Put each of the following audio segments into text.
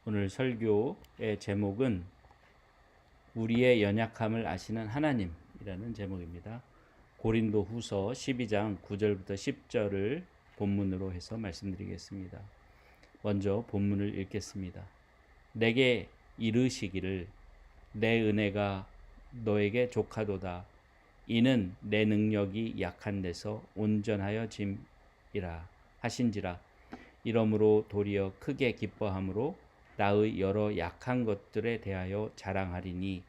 오늘 설교의 제목은 우리의 연약함을 아시는 하나님이라는 제목입니다. 고린도 후서 12장 9절부터 10절을 본문으로 해서 말씀드리겠습니다. 먼저 본문을 읽겠습니다. 내게 이르시기를 내 은혜가 너에게 족하도다. 이는 내 능력이 약한 데서 온전하여 짐이라 하신지라. 이러므로 도리어 크게 기뻐함으로 나의 여러 약한 것들에 대하여 자랑하리니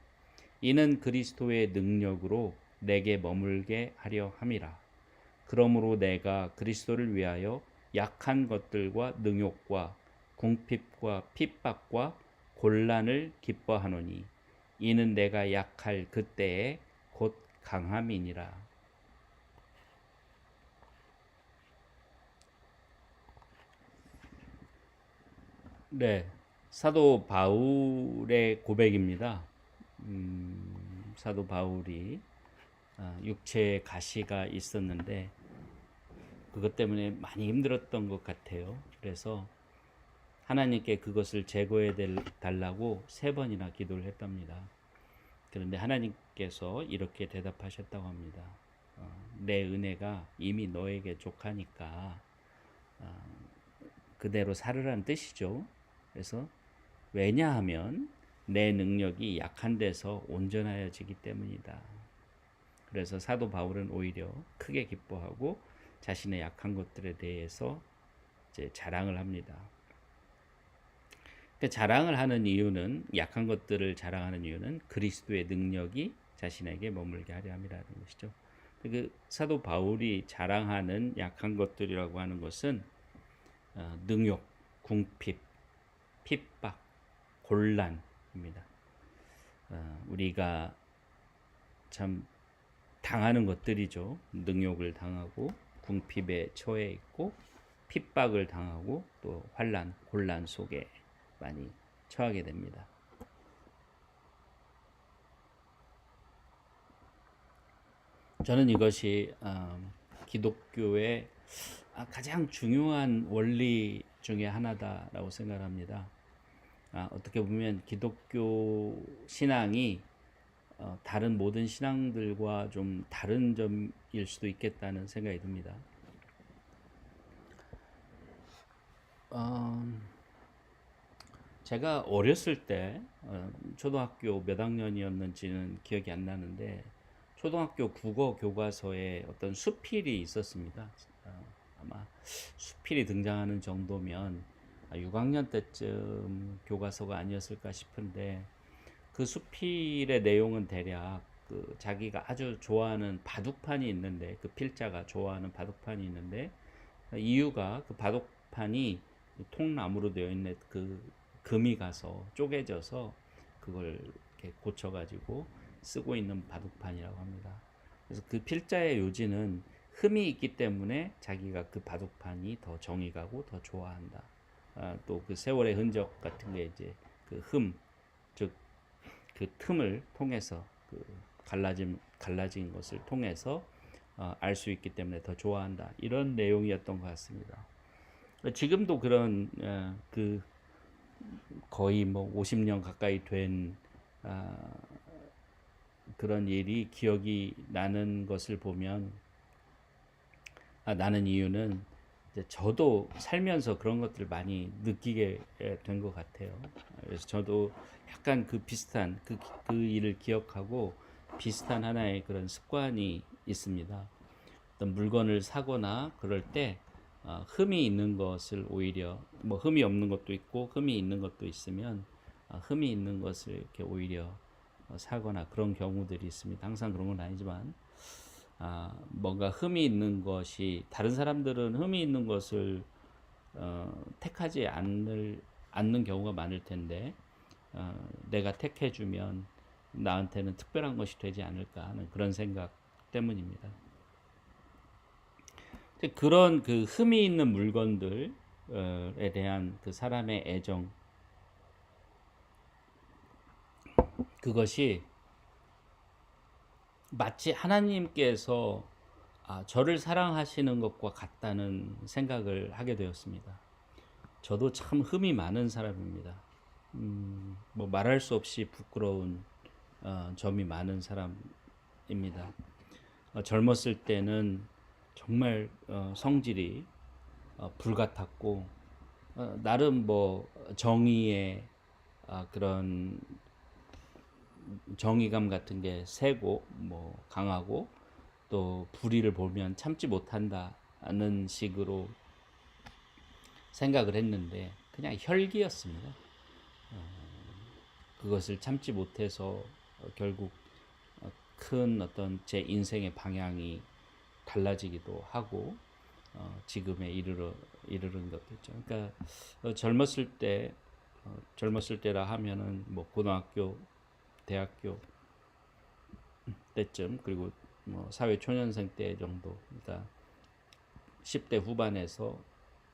이는 그리스도의 능력으로 내게 머물게 하려 함이라. 그러므로 내가 그리스도를 위하여 약한 것들과 능욕과 궁핍과 핍박과 곤란을 기뻐하노니 이는 내가 약할 그때에 곧 강함이니라. 네, 사도 바울의 고백입니다. 사도 바울이 육체에 가시가 있었는데 그것 때문에 많이 힘들었던 것 같아요. 그래서 하나님께 그것을 제거해 달라고 3번이나 기도를 했답니다. 그런데 하나님께서 이렇게 대답하셨다고 합니다. 내 은혜가 이미 너에게 족하니까 그대로 살으라는 뜻이죠. 그래서 왜냐하면 내 능력이 약한 데서 온전하여지기 때문이다. 그래서 사도 바울은 오히려 크게 기뻐하고 자신의 약한 것들에 대해서 이제 자랑을 합니다. 그러니까 자랑을 하는 이유는 약한 것들을 자랑하는 이유는 그리스도의 능력이 자신에게 머물게 하려 함이라는 것이죠. 그 사도 바울이 자랑하는 약한 것들이라고 하는 것은 능욕, 궁핍, 핍박, 곤란입니다. 우리가 참 당하는 것들이죠. 능욕을 당하고 궁핍에 처해 있고 핍박을 당하고 또 환난, 곤란 속에 많이 처하게 됩니다. 저는 이것이 기독교의 가장 중요한 원리 중에 하나다라고 생각합니다. 어떻게 보면 기독교 신앙이 다른 모든 신앙들과 좀 다른 점일 수도 있겠다는 생각이 듭니다. 제가 어렸을 때 초등학교 몇 학년이었는지는 기억이 안 나는데 초등학교 국어 교과서에 어떤 수필이 있었습니다. 아마 수필이 등장하는 정도면 6학년 때쯤 교과서가 아니었을까 싶은데 그 수필의 내용은 대략 그 자기가 아주 좋아하는 바둑판이 있는데 그 필자가 좋아하는 바둑판이 있는데 이유가 그 바둑판이 통나무로 되어 있는 그 금이 가서 쪼개져서 그걸 이렇게 고쳐가지고 쓰고 있는 바둑판이라고 합니다. 그래서 그 필자의 요지는 흠이 있기 때문에 자기가 그 바둑판이 더 정이 가고 더 좋아한다. 또 그 세월의 흔적 같은 게 이제 그 흠, 즉 그 틈을 통해서 그 갈라진 것을 통해서 알 수 있기 때문에 더 좋아한다. 이런 내용이었던 것 같습니다. 지금도 그런 그 거의 뭐 50년 가까이 된 그런 일이 기억이 나는 것을 보면 나는 이유는 이제 저도 살면서 그런 것들을 많이 느끼게 된 것 같아요. 그래서 저도 약간 그 비슷한 그 일을 기억하고 비슷한 하나의 그런 습관이 있습니다. 어떤 물건을 사거나 그럴 때 흠이 있는 것을 오히려 뭐 흠이 없는 것도 있고 흠이 있는 것도 있으면 흠이 있는 것을 이렇게 오히려 사거나 그런 경우들이 있습니다. 항상 그런 건 아니지만 뭔가 흠이 있는 것이 다른 사람들은 흠이 있는 것을 택하지 않는 경우가 많을 텐데 내가 택해주면 나한테는 특별한 것이 되지 않을까 하는 그런 생각 때문입니다. 그런 그 흠이 있는 물건들에 대한 그 사람의 애정, 그것이 마치 하나님께서 저를 사랑하시는 것과 같다는 생각을 하게 되었습니다. 저도 참 흠이 많은 사람입니다. 뭐 말할 수 없이 부끄러운 점이 많은 사람입니다. 젊었을 때는 정말 성질이 불같았고 나름 뭐 정의의 그런 정의감 같은 게 세고 뭐 강하고 또 불의를 보면 참지 못한다는 식으로 생각을 했는데 그냥 혈기였습니다. 그것을 참지 못해서 결국 큰 어떤 제 인생의 방향이 달라지기도 하고 지금에 이르는 것이죠. 그러니까 젊었을 때라 하면은 뭐 고등학교, 대학교 때쯤 그리고 뭐 사회 초년생 때 정도, 그러니까 10대 후반에서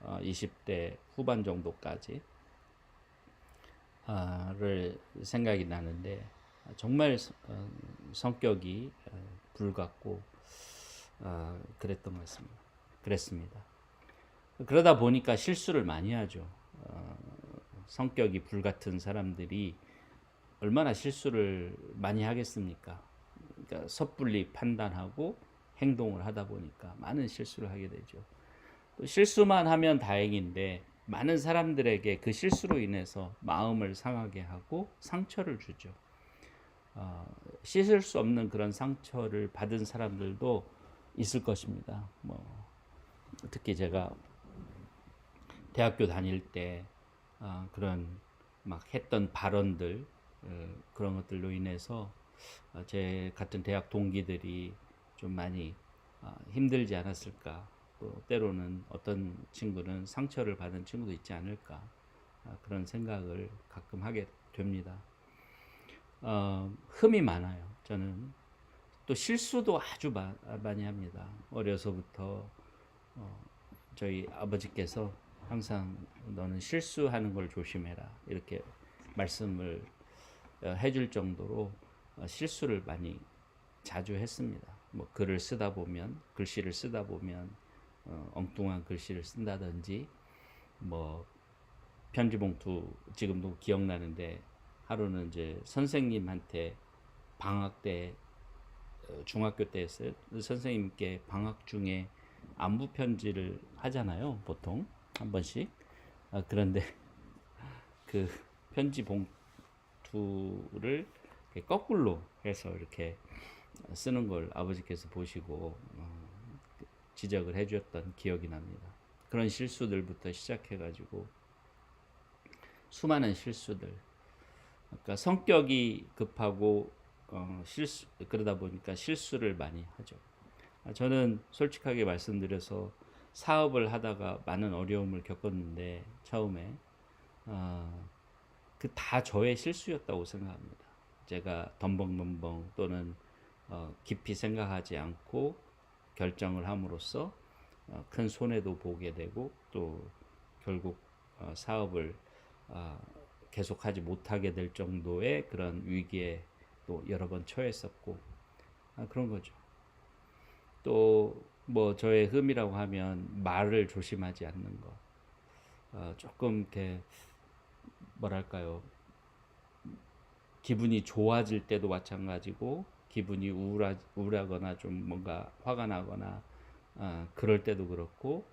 20대 후반 정도까지 를 생각이 나는데 정말 성격이 불같고 그랬던 것 같습니다. 그랬습니다. 그러다 보니까 실수를 많이 하죠. 성격이 불같은 사람들이 얼마나 실수를 많이 하겠습니까? 그러니까 섣불리 판단하고 행동을 하다 보니까 많은 실수를 하게 되죠. 또 실수만 하면 다행인데 많은 사람들에게 그 실수로 인해서 마음을 상하게 하고 상처를 주죠. 씻을 수 없는 그런 상처를 받은 사람들도 있을 것입니다. 뭐 특히 제가 대학교 다닐 때 그런 막 했던 발언들 그런 것들로 인해서 제 같은 대학 동기들이 좀 많이 힘들지 않았을까. 또 때로는 어떤 친구는 상처를 받은 친구도 있지 않을까. 그런 생각을 가끔 하게 됩니다. 흠이 많아요. 저는 또 실수도 아주 많이 합니다. 어려서부터 저희 아버지께서 항상 너는 실수하는 걸 조심해라 이렇게 말씀을 해줄 정도로 실수를 많이 자주 했습니다. 뭐 글을 쓰다 보면 글씨를 쓰다 보면 엉뚱한 글씨를 쓴다든지 뭐 편지 봉투 지금도 기억나는데 하루는 이제 선생님한테 방학 때 중학교 때였어요. 선생님께 방학 중에 안부 편지를 하잖아요. 보통 한 번씩. 그런데 그 편지 봉투를 거꾸로 해서 이렇게 쓰는 걸 아버지께서 보시고 지적을 해주었던 기억이 납니다. 그런 실수들부터 시작해가지고 수많은 실수들. 그러니까 성격이 급하고 그러다 보니까 실수를 많이 하죠. 저는 솔직하게 말씀드려서 사업을 하다가 많은 어려움을 겪었는데 처음에 그 다 저의 실수였다고 생각합니다. 제가 덤벙덤벙 또는 깊이 생각하지 않고 결정을 함으로써 큰 손해도 보게 되고 또 결국 사업을 계속하지 못하게 될 정도의 그런 위기에 또 여러 번 처했었고 그런 거죠. 또 뭐 저의 흠이라고 하면 말을 조심하지 않는 것. 조금 이렇게 뭐랄까요, 기분이 좋아질 때도 마찬가지고 기분이 우울하거나 좀 뭔가 화가 나거나 그럴 때도 그렇고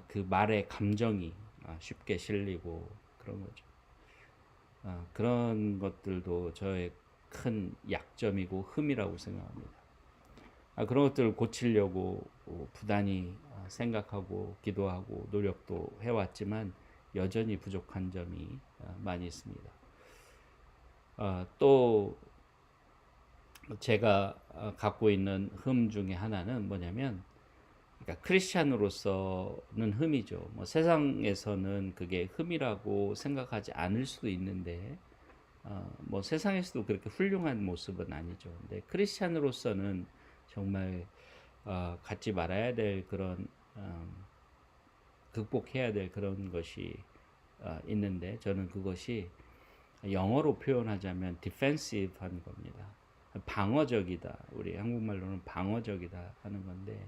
그 말의 감정이 쉽게 실리고 그런 거죠. 그런 것들도 저의 큰 약점이고 흠이라고 생각합니다. 그런 것들을 고치려고 부단히 생각하고 기도하고 노력도 해왔지만 여전히 부족한 점이 많이 있습니다. 또 제가 갖고 있는 흠 중에 하나는 뭐냐면, 그러니까 크리스찬으로서는 흠이죠. 뭐 세상에서는 그게 흠이라고 생각하지 않을 수도 있는데, 뭐 세상에서도 그렇게 훌륭한 모습은 아니죠. 근데 크리스찬으로서는 정말 갖지 말아야 될 그런 극복해야 될 그런 것이 있는데 저는 그것이 영어로 표현하자면 디펜시브한 겁니다. 방어적이다. 우리 한국말로는 방어적이다 하는 건데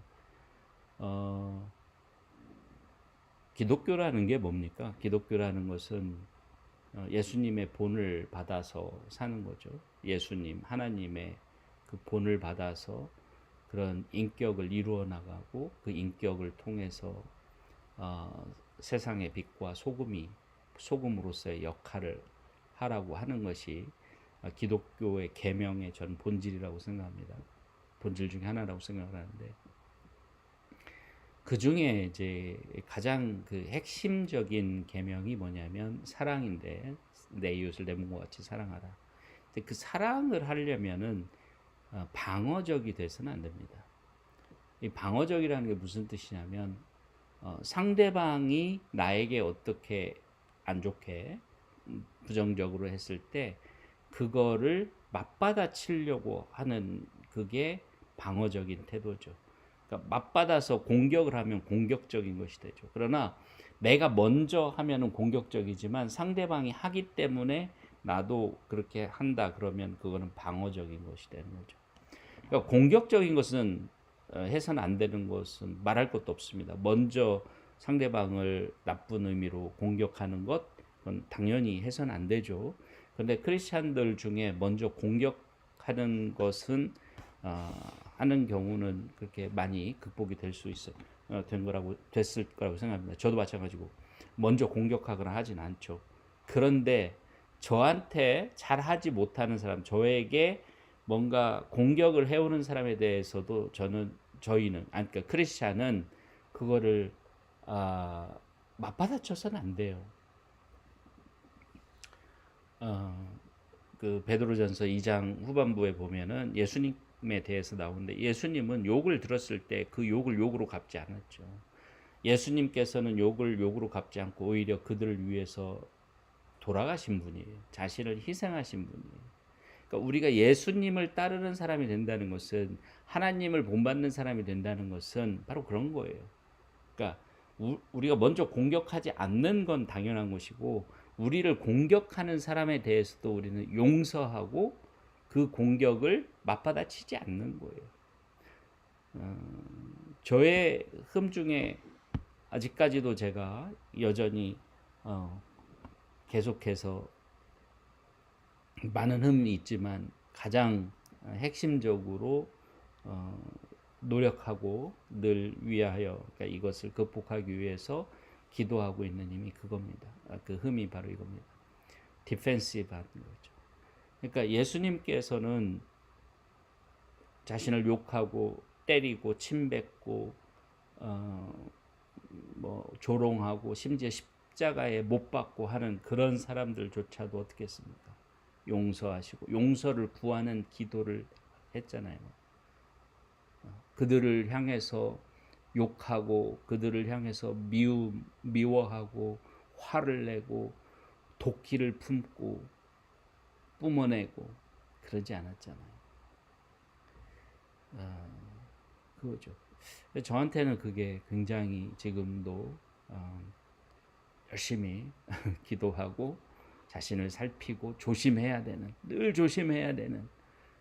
기독교라는 게 뭡니까? 기독교라는 것은 예수님의 본을 받아서 사는 거죠. 예수님, 하나님의 그 본을 받아서 그런 인격을 이루어 나가고 그 인격을 통해서 세상의 빛과 소금으로서의 역할을 하라고 하는 것이 기독교의 계명의 전 본질이라고 생각합니다. 본질 중에 하나라고 생각을 하는데 그 중에 이제 가장 그 핵심적인 계명이 뭐냐면 사랑인데 내 이웃을 내 몸과 같이 사랑하라. 근데 그 사랑을 하려면은 방어적이 돼서는 안 됩니다. 이 방어적이라는 게 무슨 뜻이냐면 상대방이 나에게 어떻게 안 좋게 부정적으로 했을 때 그거를 맞받아치려고 하는 그게 방어적인 태도죠. 그러니까 맞받아서 공격을 하면 공격적인 것이 되죠. 그러나 내가 먼저 하면은 공격적이지만 상대방이 하기 때문에 나도 그렇게 한다 그러면 그거는 방어적인 것이 되는 거죠. 그러니까 공격적인 것은 해서는 안 되는 것은 말할 것도 없습니다. 먼저 상대방을 나쁜 의미로 공격하는 것 그건 당연히 해서는 안 되죠. 그런데 크리스찬들 중에 먼저 공격하는 것은 하는 경우는 그렇게 많이 극복이 될 수 있어 됐을 거라고 생각합니다. 저도 마찬가지고 먼저 공격하거나 하진 않죠. 그런데 저한테 잘 하지 못하는 사람, 저에게 뭔가 공격을 해오는 사람에 대해서도 저희는 그러니까 크리스찬은 그거를 맞받아쳐서는 안 돼요. 그 베드로전서 2장 후반부에 보면은 예수님에 대해서 나오는데 예수님은 욕을 들었을 때 그 욕을 욕으로 갚지 않았죠. 예수님께서는 욕을 욕으로 갚지 않고 오히려 그들을 위해서 돌아가신 분이에요. 자신을 희생하신 분이에요. 그러니까 우리가 예수님을 따르는 사람이 된다는 것은 하나님을 본받는 사람이 된다는 것은 바로 그런 거예요. 그러니까 우리가 먼저 공격하지 않는 건 당연한 것이고 우리를 공격하는 사람에 대해서도 우리는 용서하고 그 공격을 맞받아치지 않는 거예요. 저의 흠 중에 아직까지도 제가 여전히 계속해서 많은 흠이 있지만 가장 핵심적으로 노력하고 늘 위하여 그러니까 이것을 극복하기 위해서 기도하고 있는 힘이 그겁니다. 그 흠이 바로 이겁니다. 디펜시브 하는 거죠. 그러니까 예수님께서는 자신을 욕하고 때리고 침뱉고 뭐 조롱하고 심지어 십자가에 못 박고 하는 그런 사람들조차도 어떻게 했습니까? 용서하시고 용서를 구하는 기도를 했잖아요. 그들을 향해서 욕하고 그들을 향해서 미워하고 화를 내고 도끼를 품고 뿜어내고 그러지 않았잖아요. 그거죠. 저한테는 그게 굉장히 지금도 열심히 기도하고 자신을 살피고 조심해야 되는, 늘 조심해야 되는.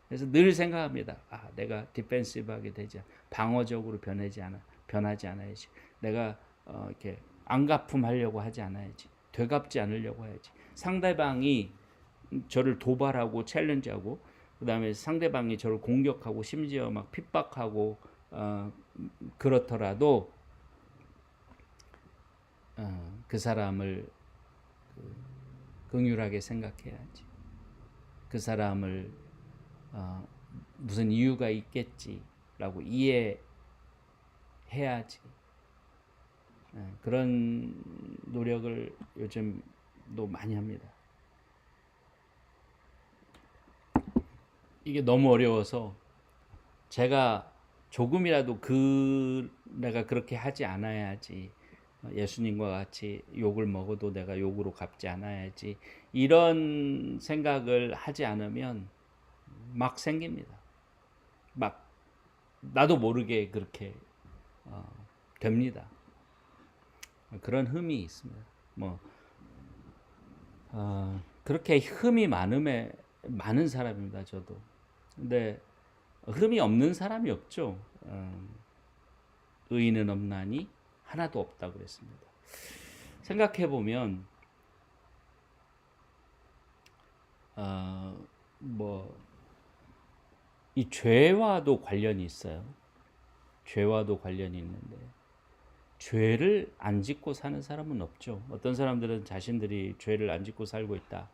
그래서 늘 생각합니다. 내가 디펜시브하게 되지, 방어적으로 변하지 않아야지. 내가 이렇게 안갚음하려고 하지 않아야지. 되갚지 않으려고 해야지. 상대방이 저를 도발하고 챌린지하고 그다음에 상대방이 저를 공격하고 심지어 막 핍박하고 그렇더라도 그 사람을 긍휼하게 생각해야지. 그 사람을 무슨 이유가 있겠지라고 이해해야지. 그런 노력을 요즘도 많이 합니다. 이게 너무 어려워서 제가 조금이라도 내가 그렇게 하지 않아야지. 예수님과 같이 욕을 먹어도 내가 욕으로 갚지 않아야지. 이런 생각을 하지 않으면 막 생깁니다. 막 나도 모르게 그렇게 됩니다. 그런 흠이 있습니다. 그렇게 흠이 많은 사람입니다. 저도. 근데 흠이 없는 사람이 없죠. 의인은 없나니 하나도 없다고 그랬습니다. 생각해 보면 뭐 이 죄와도 관련이 있어요. 죄와도 관련이 있는데 죄를 안 짓고 사는 사람은 없죠. 어떤 사람들은 자신들이 죄를 안 짓고 살고 있다.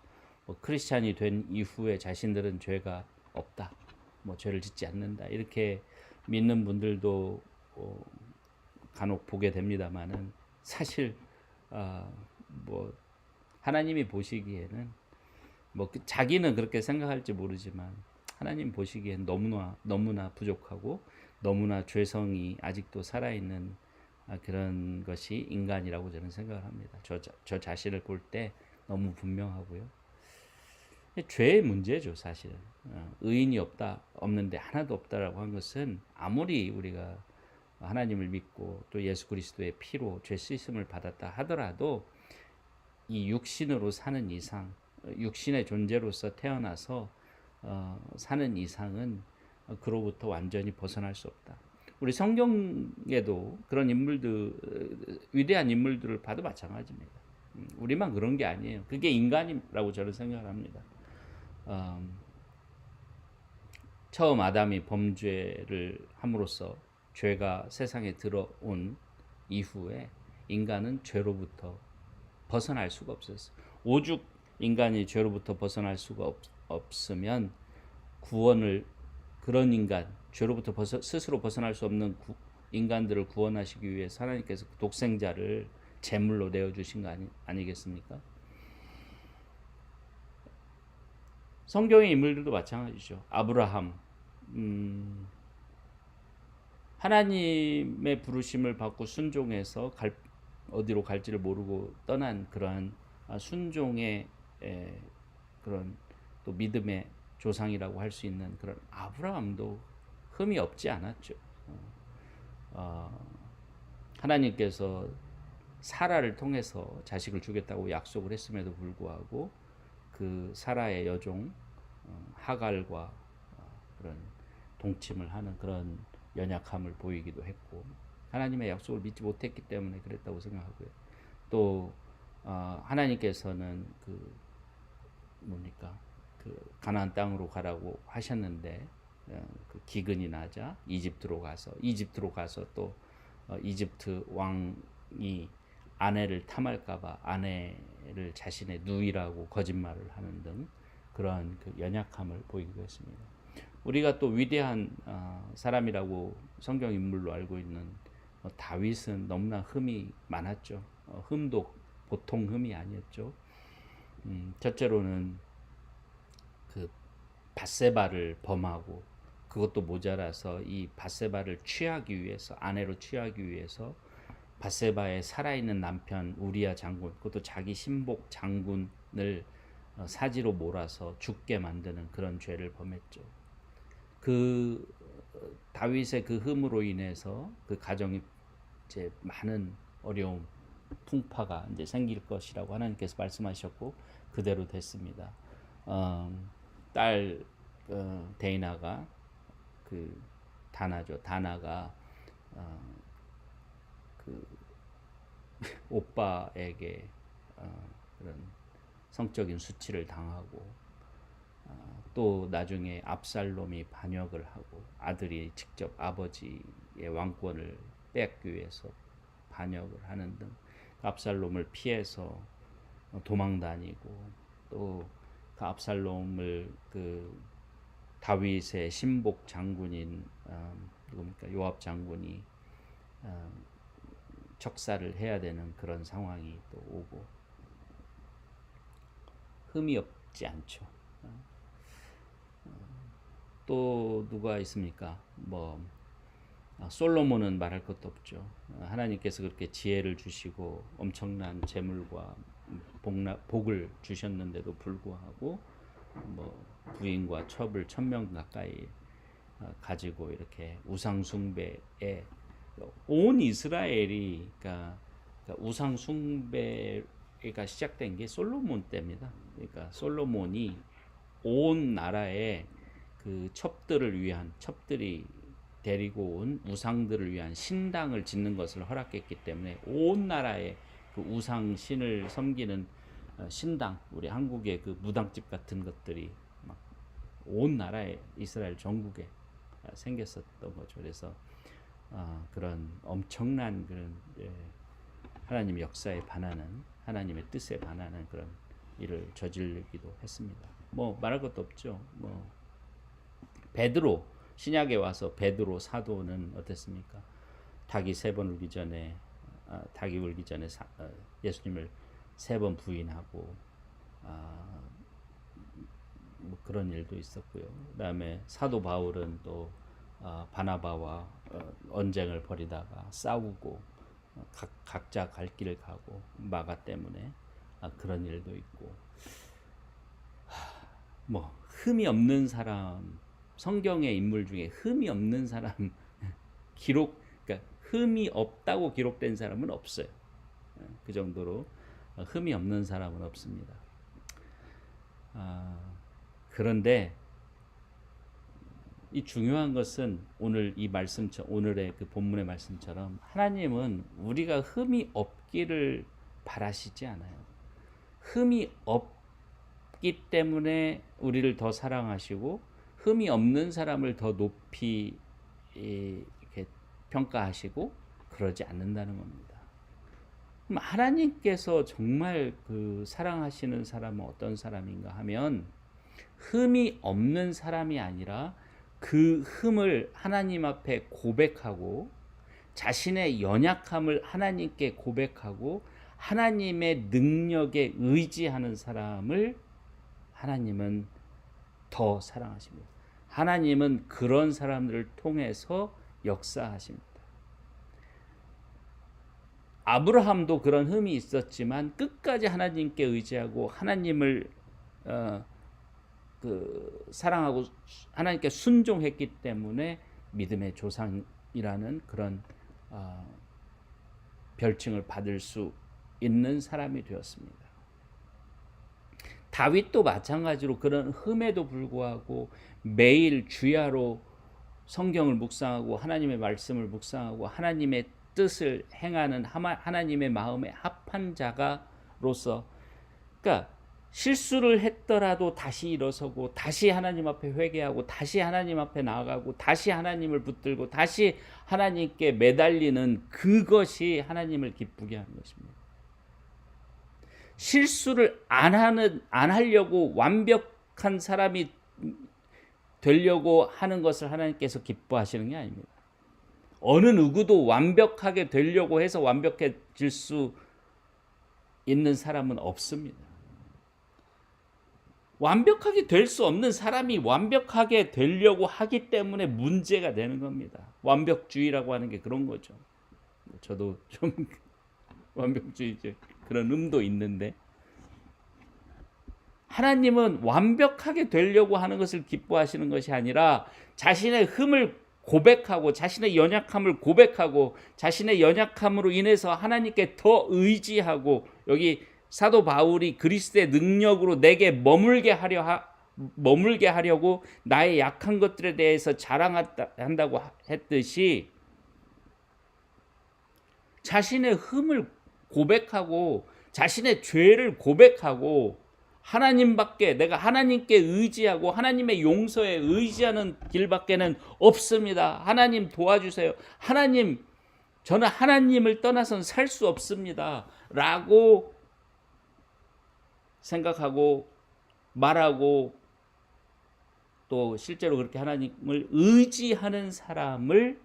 뭐 크리스찬이 된 이후에 자신들은 죄가 없다. 뭐 죄를 짓지 않는다. 이렇게 믿는 분들도 간혹 보게 됩니다만은 사실 뭐 하나님이 보시기에는 뭐 자기는 그렇게 생각할지 모르지만 하나님 보시기엔 너무나 부족하고 너무나 죄성이 아직도 살아있는 그런 것이 인간이라고 저는 생각을 합니다. 저 자신을 볼 때 너무 분명하고요. 죄의 문제죠, 사실은. 의인이 없는데 하나도 없다라고 한 것은 아무리 우리가 하나님을 믿고 또 예수 그리스도의 피로 죄 씻음을 받았다 하더라도 이 육신으로 사는 이상, 육신의 존재로서 태어나서 사는 이상은 그로부터 완전히 벗어날 수 없다. 우리 성경에도 그런 인물들, 위대한 인물들을 봐도 마찬가지입니다. 우리만 그런 게 아니에요. 그게 인간이라고 저는 생각을 합니다. 처음 아담이 범죄를 함으로써 죄가 세상에 들어온 이후에 인간은 죄로부터 벗어날 수가 없었어요. 오죽 인간이 죄로부터 벗어날 수가 없으면 구원을 그런 인간, 죄로부터 스스로 벗어날 수 없는 인간들을 구원하시기 위해서 하나님께서 독생자를 제물로 내어주신 거 아니겠습니까? 성경의 인물들도 마찬가지죠. 아브라함, 하나님의 부르심을 받고 순종해서 어디로 갈지를 모르고 떠난 그러한 순종의 그런 또 믿음의 조상이라고 할 수 있는 그런 아브라함도 흠이 없지 않았죠. 하나님께서 사라를 통해서 자식을 주겠다고 약속을 했음에도 불구하고 그 사라의 여종 하갈과 그런 동침을 하는 그런 연약함을 보이기도 했고 하나님의 약속을 믿지 못했기 때문에 그랬다고 생각하고요. 또 하나님께서는 그 가나안 땅으로 가라고 하셨는데 그 기근이 나자 이집트로 가서 또 이집트 왕이 아내를 탐할까봐 아내를 자신의 누이라고 거짓말을 하는 등 그러한 그 연약함을 보이기도 했습니다. 우리가 또 위대한 사람이라고 성경 인물로 알고 있는 다윗은 너무나 흠이 많았죠. 흠도 보통 흠이 아니었죠. 첫째로는 그 밧세바를 범하고 그것도 모자라서 이 밧세바를 아내로 취하기 위해서 밧세바의 살아있는 남편 우리야 장군, 그것도 자기 신복 장군을 사지로 몰아서 죽게 만드는 그런 죄를 범했죠. 그 다윗의 그 흠으로 인해서 그 가정이 이제 많은 어려움, 풍파가 이제 생길 것이라고 하나님께서 말씀하셨고 그대로 됐습니다. 딸 데이나가 그 다나가 그 오빠에게 그런 성적인 수치를 당하고 또 나중에 압살롬이 반역을 하고 아들이 직접 아버지의 왕권을 뺏기 위해서 반역을 하는 등 압살롬을 피해서 도망 다니고 또 그 압살롬을 그 다윗의 신복 장군인 누굽니까 요압 장군이 적사를 해야 되는 그런 상황이 또 오고 흠이 없지 않죠. 또 누가 있습니까? 솔로몬은 말할 것도 없죠. 하나님께서 그렇게 지혜를 주시고 엄청난 재물과 복을 주셨는데도 불구하고 부인과 첩을 1000명 가까이 가지고 이렇게 우상 숭배에 온 이스라엘이 그러니까 우상 숭배가 시작된 게 솔로몬 때입니다. 그러니까 솔로몬이 온 나라에 그 첩들이 데리고 온 우상들을 위한 신당을 짓는 것을 허락했기 때문에 온 나라에 그 우상 신을 섬기는 신당, 우리 한국의 그 무당집 같은 것들이 막 온 나라에 이스라엘 전국에 생겼었던 거죠. 그래서 그런 엄청난 그런 하나님 역사에 반하는, 하나님의 뜻에 반하는 그런 일을 저지르기도 했습니다. 뭐 말할 것도 없죠. 뭐 베드로, 신약에 와서 베드로 사도는 어땠습니까? 닭이 3번 울기 전에 닭이 울기 전에 예수님을 3번 부인하고 뭐 그런 일도 있었고요. 그다음에 사도 바울은 또 바나바와 언쟁을 벌이다가 싸우고 각자 갈 길을 가고 마가 때문에 그런 일도 있고, 뭐 흠이 없는 사람, 성경의 인물 중에 흠이 없는 사람 그러니까 흠이 없다고 기록된 사람은 없어요. 그 정도로 흠이 없는 사람은 없습니다. 그런데 이 중요한 것은 오늘 이 오늘의 그 본문의 말씀처럼 하나님은 우리가 흠이 없기를 바라시지 않아요. 흠이 없기 때문에 우리를 더 사랑하시고 흠이 없는 사람을 더 높이 이렇게 평가하시고 그러지 않는다는 겁니다. 그럼 하나님께서 정말 그 사랑하시는 사람은 어떤 사람인가 하면 흠이 없는 사람이 아니라 그 흠을 하나님 앞에 고백하고 자신의 연약함을 하나님께 고백하고 하나님의 능력에 의지하는 사람을 하나님은 더 사랑하십니다. 하나님은 그런 사람들을 통해서 역사하십니다. 아브라함도 그런 흠이 있었지만 끝까지 하나님께 의지하고 하나님을 사랑하고 하나님께 순종했기 때문에 믿음의 조상이라는 그런 별칭을 받을 수 있는 사람이 되었습니다. 다윗도 마찬가지로 그런 흠에도 불구하고 매일 주야로 성경을 묵상하고 하나님의 말씀을 묵상하고 하나님의 뜻을 행하는 하나님의 마음에 합한 자가로서, 그러니까 실수를 했더라도 다시 일어서고 다시 하나님 앞에 회개하고 다시 하나님 앞에 나아가고 다시 하나님을 붙들고 다시 하나님께 매달리는 그것이 하나님을 기쁘게 하는 것입니다. 실수를 안 하려고 완벽한 사람이 되려고 하는 것을 하나님께서 기뻐하시는 게 아닙니다. 어느 누구도 완벽하게 되려고 해서 완벽해질 수 있는 사람은 없습니다. 완벽하게 될 수 없는 사람이 완벽하게 되려고 하기 때문에 문제가 되는 겁니다. 완벽주의라고 하는 게 그런 거죠. 저도 좀 완벽주의 그런 음도 있는데, 하나님은 완벽하게 되려고 하는 것을 기뻐하시는 것이 아니라 자신의 흠을 고백하고 자신의 연약함을 고백하고 자신의 연약함으로 인해서 하나님께 더 의지하고, 여기 사도 바울이 그리스도의 능력으로 내게 머물게 하려고 나의 약한 것들에 대해서 자랑한다고 했듯이 자신의 흠을 고백하고 자신의 죄를 고백하고 하나님밖에, 내가 하나님께 의지하고 하나님의 용서에 의지하는 길밖에는 없습니다. 하나님 도와주세요. 하나님, 저는 하나님을 떠나서는 살 수 없습니다. 라고 생각하고 말하고 또 실제로 그렇게 하나님을 의지하는 사람을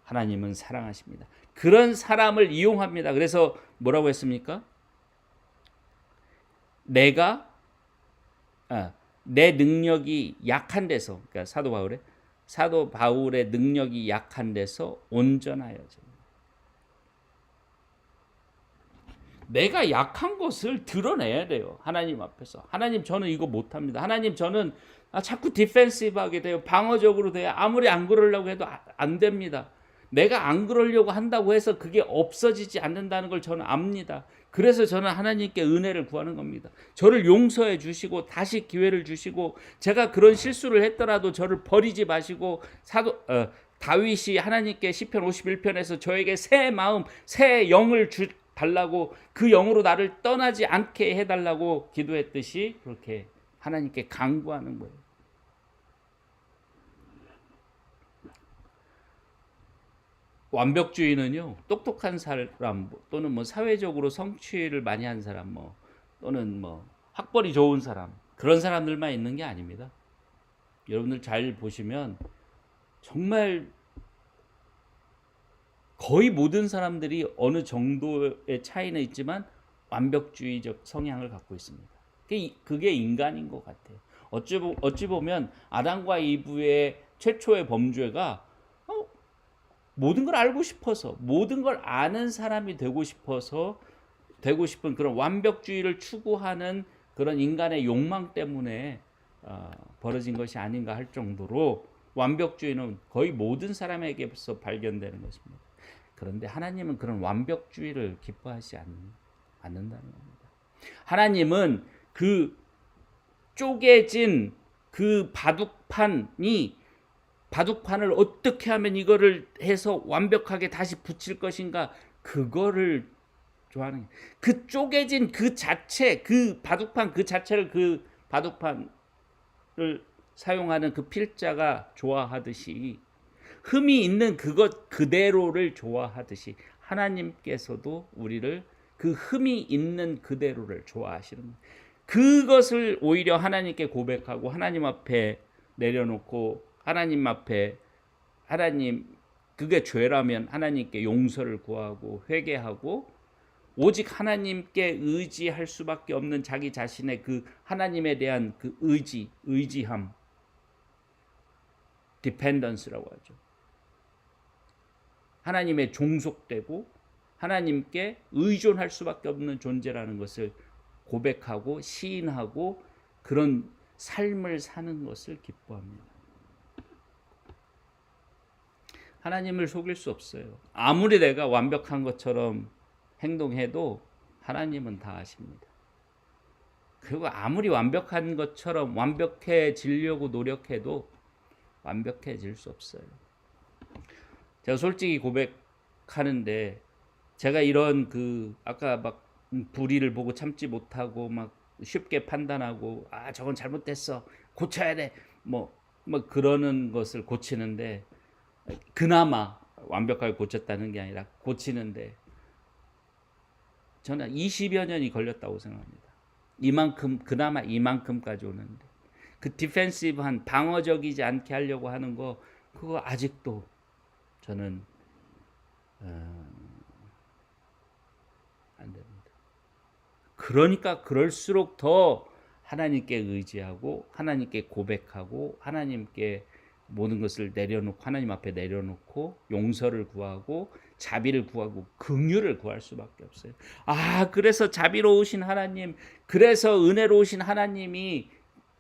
하나님은 사랑하십니다. 그런 사람을 이용합니다. 그래서 뭐라고 했습니까? 내가 내 능력이 약한 데서, 그러니까 사도 바울의 능력이 약한 데서 온전하여져. 내가 약한 것을 드러내야 돼요. 하나님 앞에서. 하나님, 저는 이거 못합니다. 하나님, 저는 자꾸 디펜시브하게 돼요. 방어적으로 돼요. 아무리 안 그러려고 해도 안 됩니다. 내가 안 그러려고 한다고 해서 그게 없어지지 않는다는 걸 저는 압니다. 그래서 저는 하나님께 은혜를 구하는 겁니다. 저를 용서해 주시고 다시 기회를 주시고, 제가 그런 실수를 했더라도 저를 버리지 마시고, 다윗이 하나님께 시편 51편에서 저에게 새 마음, 새 영을 달라고, 그 영으로 나를 떠나지 않게 해달라고 기도했듯이 그렇게 하나님께 간구하는 거예요. 완벽주의는요, 똑똑한 사람 또는 뭐 사회적으로 성취를 많이 한 사람, 뭐 또는 뭐 학벌이 좋은 사람, 그런 사람들만 있는 게 아닙니다. 여러분들 잘 보시면 정말 거의 모든 사람들이 어느 정도의 차이는 있지만 완벽주의적 성향을 갖고 있습니다. 그게 인간인 것 같아요. 어찌 보면 아담과 이브의 최초의 범죄가 모든 걸 알고 싶어서, 모든 걸 아는 사람이 되고 싶어서, 되고 싶은 그런 완벽주의를 추구하는 그런 인간의 욕망 때문에 벌어진 것이 아닌가 할 정도로 완벽주의는 거의 모든 사람에게서 발견되는 것입니다. 그런데 하나님은 그런 완벽주의를 기뻐하지 않는다는 겁니다. 하나님은 그 쪼개진 그 바둑판을 어떻게 하면 이거를 해서 완벽하게 다시 붙일 것인가, 그거를 좋아하는, 그 쪼개진 그 자체, 그 바둑판 그 자체를, 그 바둑판을 사용하는 그 필자가 좋아하듯이, 흠이 있는 그것 그대로를 좋아하듯이 하나님께서도 우리를 그 흠이 있는 그대로를 좋아하시는, 그것을 오히려 하나님께 고백하고 하나님 앞에 내려놓고, 하나님 앞에, 하나님, 그게 죄라면 하나님께 용서를 구하고 회개하고 오직 하나님께 의지할 수밖에 없는 자기 자신의 그 하나님에 대한 그 의지함, 디펜던스라고 하죠. 하나님의 종속되고 하나님께 의존할 수밖에 없는 존재라는 것을 고백하고 시인하고 그런 삶을 사는 것을 기뻐합니다. 하나님을 속일 수 없어요. 아무리 내가 완벽한 것처럼 행동해도 하나님은 다 아십니다. 그리고 아무리 완벽한 것처럼 완벽해지려고 노력해도 완벽해질 수 없어요. 제가 솔직히 고백하는데, 제가 이런 아까 막 불의를 보고 참지 못하고 막 쉽게 판단하고, 저건 잘못됐어, 고쳐야 돼, 뭐 그러는 것을 고치는데, 그나마 완벽하게 고쳤다는 게 아니라 고치는데 저는 20여 년이 걸렸다고 생각합니다. 그나마 이만큼까지 오는데, 그 디펜시브한, 방어적이지 않게 하려고 하는 거, 그거 아직도 저는 안 됩니다. 그러니까 그럴수록 더 하나님께 의지하고 하나님께 고백하고 하나님께 모든 것을 내려놓고, 하나님 앞에 내려놓고 용서를 구하고 자비를 구하고 긍휼을 구할 수밖에 없어요. 그래서 자비로우신 하나님, 그래서 은혜로우신 하나님이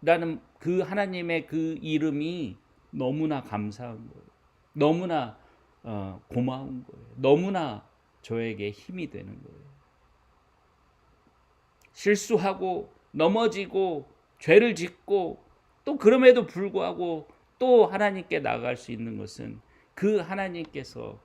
라는 그 하나님의 그 이름이 너무나 감사한 거예요. 너무나 고마운 거예요. 너무나 저에게 힘이 되는 거예요. 실수하고 넘어지고 죄를 짓고 또 그럼에도 불구하고 또 하나님께 나아갈 수 있는 것은 그 하나님께서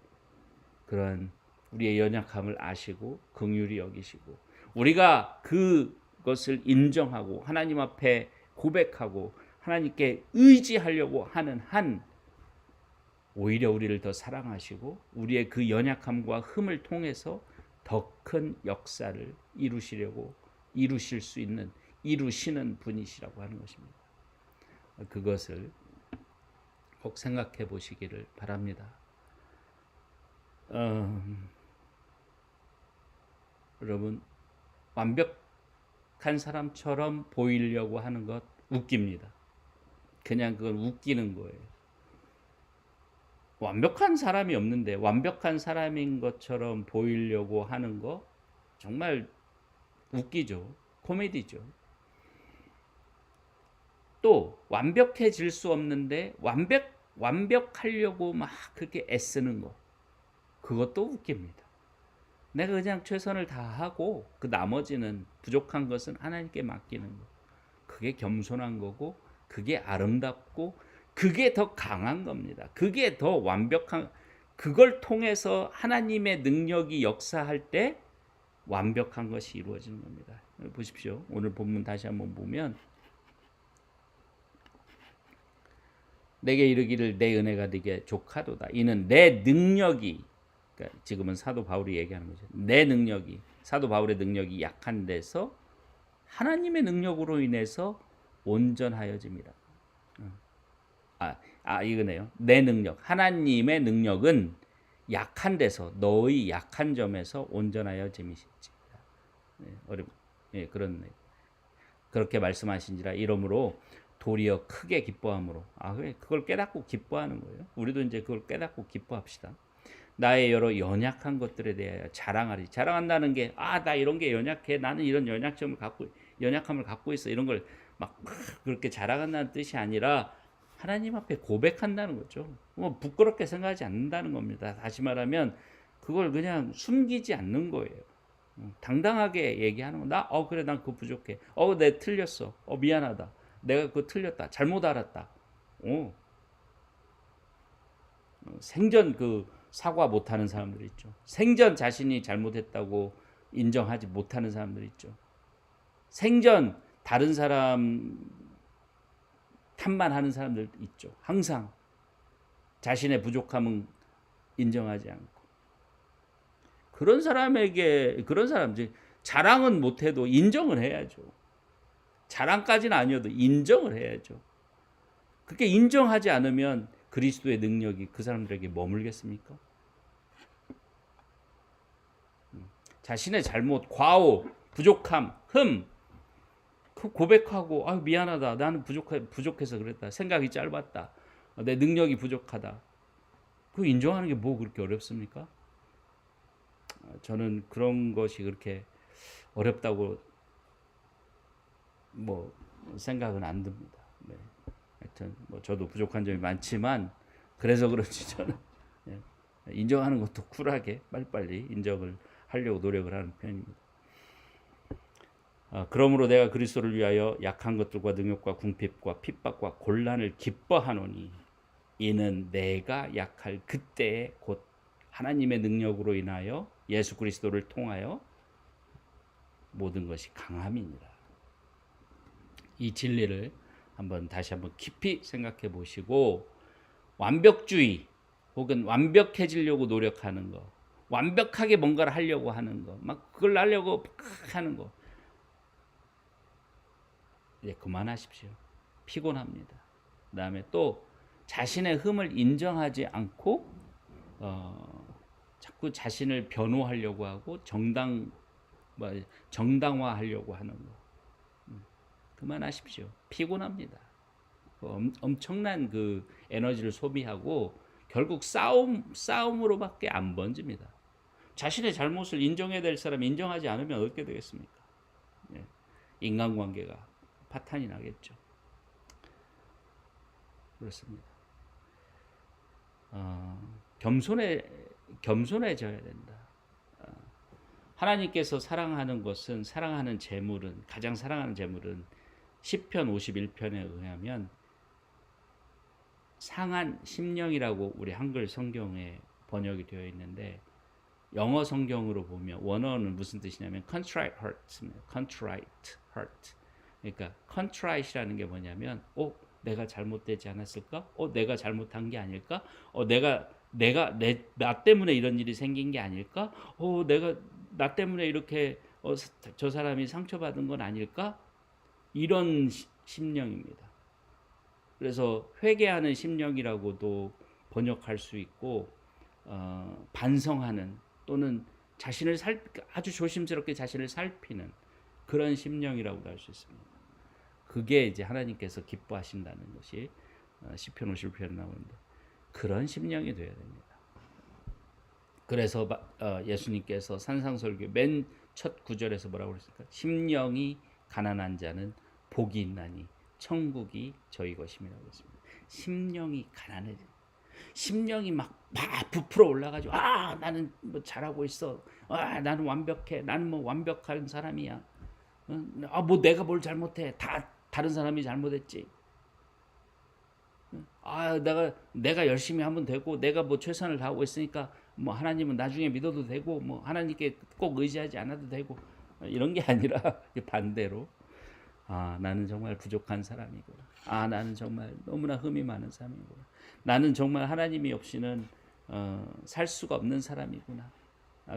그런 우리의 연약함을 아시고 긍휼히 여기시고, 우리가 그것을 인정하고 하나님 앞에 고백하고 하나님께 의지하려고 하는 한, 오히려 우리를 더 사랑하시고 우리의 그 연약함과 흠을 통해서 더 큰 역사를 이루시는 분이시라고 하는 것입니다. 그것을 꼭 생각해 보시기를 바랍니다. 여러분, 완벽한 사람처럼 보이려고 하는 것 웃깁니다. 그냥 그건 웃기는 거예요. 완벽한 사람이 없는데 완벽한 사람인 것처럼 보이려고 하는 거 정말 웃기죠. 코미디죠. 또 완벽해질 수 없는데 완벽하려고 막 그렇게 애쓰는 거, 그것도 웃깁니다. 내가 그냥 최선을 다하고 그 나머지는, 부족한 것은 하나님께 맡기는 거, 그게 겸손한 거고 그게 아름답고 그게 더 강한 겁니다. 그게 더 완벽한, 그걸 통해서 하나님의 능력이 역사할 때 완벽한 것이 이루어지는 겁니다. 보십시오. 오늘 본문 다시 한번 보면 내게 이르기를 내 은혜가 네게 족하도다. 이는 내 능력이, 그러니까 지금은 사도 바울이 얘기하는 거죠. 내 능력이, 사도 바울의 능력이 약한 데서 하나님의 능력으로 인해서 온전하여집니다. 이거네요. 내 능력, 하나님의 능력은 약한 데서, 너의 약한 점에서 온전하여짐이시다. 그렇게 말씀하신지라. 이러므로 도리어 크게 기뻐함으로. 그걸 깨닫고 기뻐하는 거예요. 우리도 이제 그걸 깨닫고 기뻐합시다. 나의 여러 연약한 것들에 대하여 자랑하리. 자랑한다는 게 나 이런 게 연약해. 나는 이런 연약함을 갖고 있어. 이런 걸 막 그렇게 자랑한다는 뜻이 아니라 하나님 앞에 고백한다는 거죠. 부끄럽게 생각하지 않는다는 겁니다. 다시 말하면 그걸 그냥 숨기지 않는 거예요. 당당하게 얘기하는 거. 그래, 난 그거 부족해. 내 틀렸어. 미안하다. 내가 그거 틀렸다. 잘못 알았다. 생전 그 사과 못하는 사람들 있죠. 생전 자신이 잘못했다고 인정하지 못하는 사람들 있죠. 생전 다른 사람 탓만 하는 사람들 있죠. 항상 자신의 부족함은 인정하지 않고. 그런 사람들 자랑은 못해도 인정을 해야죠. 자랑까지는 아니어도 인정을 해야죠. 그렇게 인정하지 않으면 그리스도의 능력이 그 사람들에게 머물겠습니까? 자신의 잘못, 과오, 부족함, 흠 고백하고 미안하다. 나는 부족해서 그랬다. 생각이 짧았다. 내 능력이 부족하다. 그 인정하는 게 뭐 그렇게 어렵습니까? 저는 그런 것이 그렇게 어렵다고 생각은 안 듭니다. 네. 하여튼 저도 부족한 점이 많지만 그래서 그런지 저는 인정하는 것도 쿨하게 빨리빨리 인정을 하려고 노력을 하는 편입니다. 그러므로 내가 그리스도를 위하여 약한 것들과 능욕과 궁핍과 핍박과 곤란을 기뻐하노니 이는 내가 약할 그때에 곧 하나님의 능력으로 인하여 예수 그리스도를 통하여 모든 것이 강함이니라. 이 진리를 다시 한번 깊이 생각해 보시고 완벽주의 혹은 완벽해지려고 노력하는 거, 완벽하게 뭔가를 하려고 하는 거, 막 그걸 하려고 하는 거 이제 그만하십시오. 피곤합니다. 그다음에 또 자신의 흠을 인정하지 않고 자꾸 자신을 변호하려고 하고 정당화하려고 하는 거 그만하십시오. 피곤합니다. 엄청난 그 에너지를 소비하고 결국 싸움으로밖에 안 번집니다. 자신의 잘못을 인정해야 될 사람이 인정하지 않으면 어떻게 되겠습니까? 인간관계가 파탄이 나겠죠. 그렇습니다. 겸손해져야 된다. 하나님께서 사랑하는 것은 가장 사랑하는 재물은 시편 51편에 의하면 상한 심령이라고 우리 한글 성경에 번역이 되어 있는데 영어 성경으로 보면 원어는 무슨 뜻이냐면 contrite heart입니다. contrite heart. 그러니까 contrite이라는 게 뭐냐면 내가 잘못되지 않았을까? 내가 잘못한 게 아닐까? 나 때문에 이런 일이 생긴 게 아닐까? 나 때문에 이렇게 저 사람이 상처받은 건 아닐까? 이런 심령입니다. 그래서 회개하는 심령이라고도 번역할 수 있고 반성하는 또는 자신을 아주 조심스럽게 자신을 살피는 그런 심령이라고도 할 수 있습니다. 그게 이제 하나님께서 기뻐하신다는 것이 시편 51편에 나오는데 그런 심령이 되어야 됩니다. 그래서 예수님께서 산상설교 맨 첫 구절에서 뭐라고 그랬을까? 심령이 가난한 자는 복이 있나니 천국이 저희 것임이라고 했습니다. 심령이 가난해져. 심령이 막 부풀어 올라가지고 나는 잘하고 있어. 나는 완벽해. 나는 완벽한 사람이야. 내가 뭘 잘못해. 다 다른 사람이 잘못했지. 내가 열심히 하면 되고 내가 최선을 다하고 있으니까 뭐 하나님은 나중에 믿어도 되고 뭐 하나님께 꼭 의지하지 않아도 되고 이런 게 아니라 반대로 나는 정말 부족한 사람이구나. 나는 정말 너무나 흠이 많은 사람이구나. 나는 정말 하나님이 없이는 살 수가 없는 사람이구나.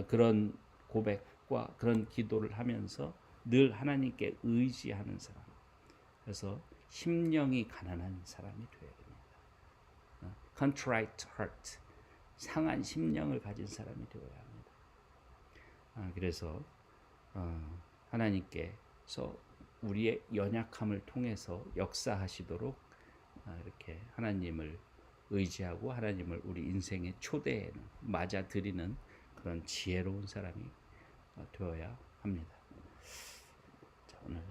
그런 고백과 그런 기도를 하면서 늘 하나님께 의지하는 사람. 그래서 심령이 가난한 사람이 되어야 됩니다. contrite heart, 상한 심령을 가진 사람이 되어야 합니다. 그래서 하나님께서 우리의 연약함을 통해서 역사하시도록 이렇게 하나님을 의지하고 하나님을 우리 인생의 초대에 맞아들이는 그런 지혜로운 사람이 되어야 합니다. 자, 오늘